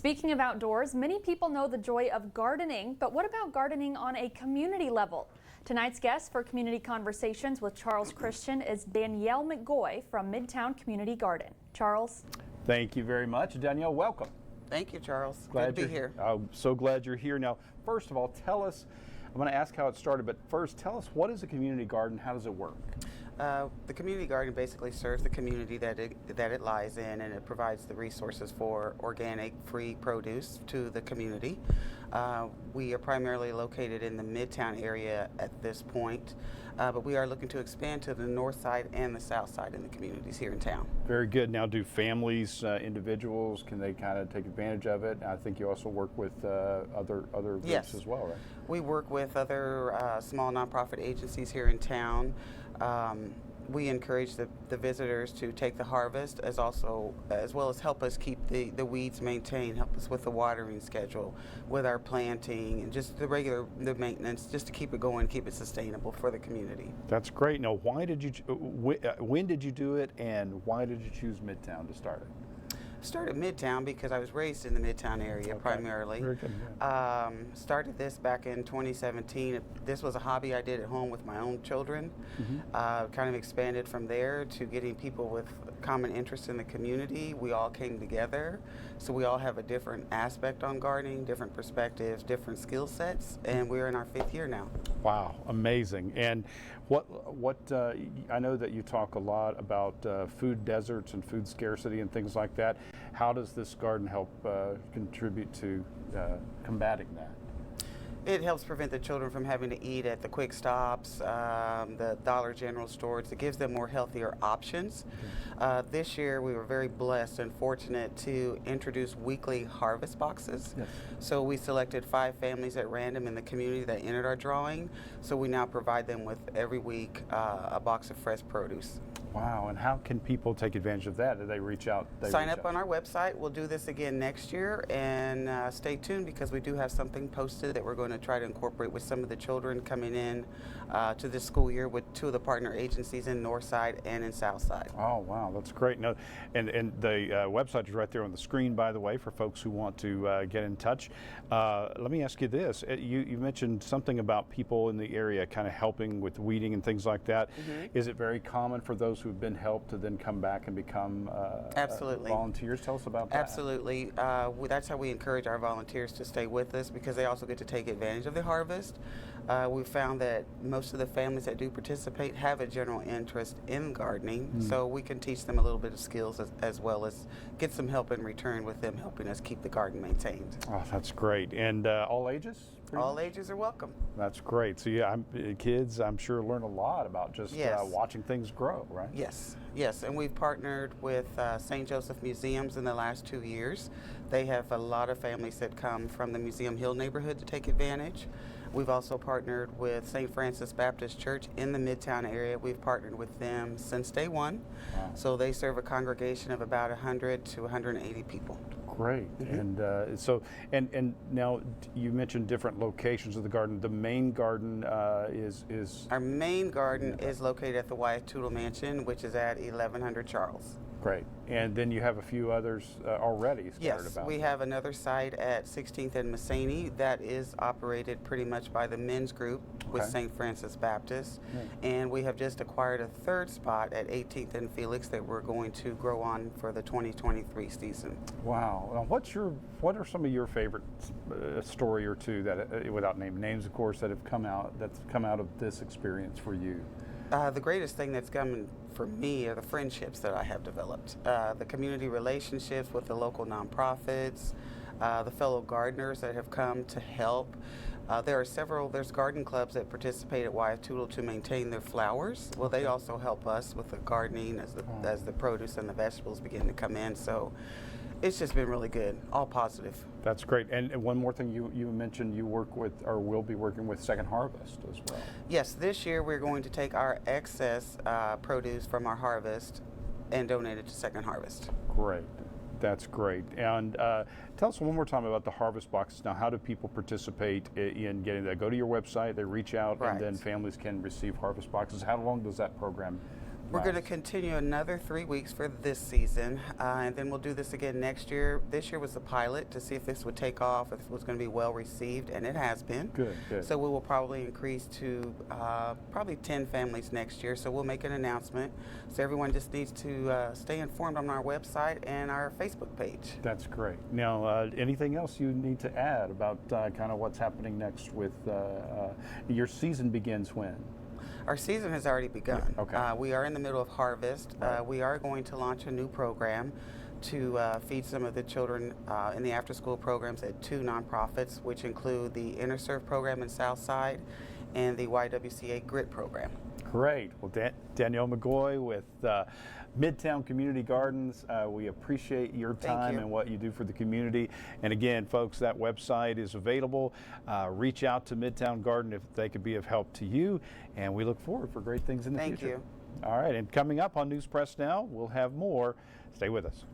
Speaking of outdoors, many people know the joy of gardening, but what about gardening on a community level? Tonight's guest for Community Conversations with Charles Christian is Danielle McGaughy from Midtown Community Garden. Charles. Thank you very much. Danielle, welcome. Thank you, Charles. Glad Good to be here. I'm so glad you're here. Now, first of all, tell us, I'm going to ask how it started, but first tell us, what is a community garden? How does it work? The community garden basically serves the community that it lies in, and it provides the resources for organic, free produce to the community. We are primarily located in the Midtown area at this point, but we are looking to expand to the north side and the south side in the communities here in town. Very good. Now, do families, individuals, can they kind of take advantage of it? I think you also work with other groups Yes. as well, right? We work with other small nonprofit agencies here in town. We encourage the visitors to take the harvest as well as help us keep the weeds maintained, help us with the watering schedule, with our planting, and just the maintenance, just to keep it going, keep it sustainable for the community. That's great. Now, why did you, when did you do it, and why did you choose Midtown to start it? Started Midtown because I was raised in the Midtown area primarily. Very good. Started this back in 2017. This was a hobby I did at home with my own children. Kind of expanded from there to getting people with common interest in the community. We all came together, so we all have a different aspect on gardening, different perspectives, different skill sets, and we're in our 5th year now. Wow, amazing. And what I know that you talk a lot about food deserts and food scarcity and things like that. How does this garden help contribute to combating that? It helps prevent the children from having to eat at the quick stops, the Dollar General stores. It gives them more healthier options. This year we were very blessed and fortunate to introduce weekly harvest boxes. Yes. So we selected 5 families at random in the community that entered our drawing. So we now provide them with every week a box of fresh produce. Wow, and how can people take advantage of that? Do they reach out? Sign up on our website. We'll do this again next year, and stay tuned because we do have something posted that we're going to try to incorporate with some of the children coming in to this school year with 2 of the partner agencies in North Side and in South Side. Oh, wow, that's great. No, and the website is right there on the screen, by the way, for folks who want to get in touch. Let me ask you this. You mentioned something about people in the area kind of helping with weeding and things like that. Is it very common for those who've been helped to then come back and become Absolutely. Volunteers? Tell us about that. Absolutely. That's how we encourage our volunteers to stay with us, because they also get to take advantage of the harvest. We found that most of the families that do participate have a general interest in gardening, so we can teach them a little bit of skills as well as get some help in return with them helping us keep the garden maintained. Oh, that's great. And all ages? All ages are welcome. That's great. So yeah, kids, I'm sure, learn a lot about just watching things grow, right? Yes, and we've partnered with St. Joseph Museums in the last 2 years. They have a lot of families that come from the Museum Hill neighborhood to take advantage. We've also partnered with St. Francis Baptist Church in the Midtown area. We've partnered with them since day one. Wow. So they serve a congregation of about 100 to 180 people. Great. And and now you mentioned different locations of the garden. The main garden is our main garden is located at the Wyatt Tootle Mansion, which is at 1100 Charles. Great. And then you have a few others already scattered about. Yes, we have another site at 16th and Masseny that is operated pretty much by the men's group with St. Francis Baptist. And we have just acquired a 3rd spot at 18th and Felix that we're going to grow on for the 2023 season. Wow. Now, what are some of your favorite story or two that, without naming names, of course, that's come out of this experience for you? The greatest thing that's come for me are the friendships that I have developed. The community relationships with the local nonprofits, the fellow gardeners that have come to help. There's garden clubs that participate at Wyatt Tootle to maintain their flowers. Well, they also help us with the gardening as the produce and the vegetables begin to come in. So it's just been really good, all positive. That's great. And one more thing, you mentioned you work with, or will be working with Second Harvest as well. Yes, this year we're going to take our excess produce from our harvest and donate it to Second Harvest. Great. That's great. And tell us one more time about the harvest boxes. Now, how do people participate in getting that? Go to your website, they reach out, and then families can receive harvest boxes. How long does that program We're going to continue another 3 weeks for this season, and then we'll do this again next year. This year was a pilot to see if this would take off, if it was going to be well received, and it has been. Good, good. So we will probably increase to probably 10 families next year. So we'll make an announcement. So everyone just needs to stay informed on our website and our Facebook page. That's great. Now, anything else you need to add about kind of what's happening next with your season begins when? Our season has already begun. Okay. We are in the middle of harvest. Right. We are going to launch a new program to feed some of the children in the after-school programs at 2 nonprofits, which include the Inner Serve program in Southside and the YWCA GRIT program. Great. Well, Danielle McGaughy with Midtown Community Gardens, we appreciate your time and what you do for the community. And again, folks, that website is available. Reach out to Midtown Garden if they could be of help to you. And we look forward for great things in the future. Thank you. All right. And coming up on News Press Now, we'll have more. Stay with us.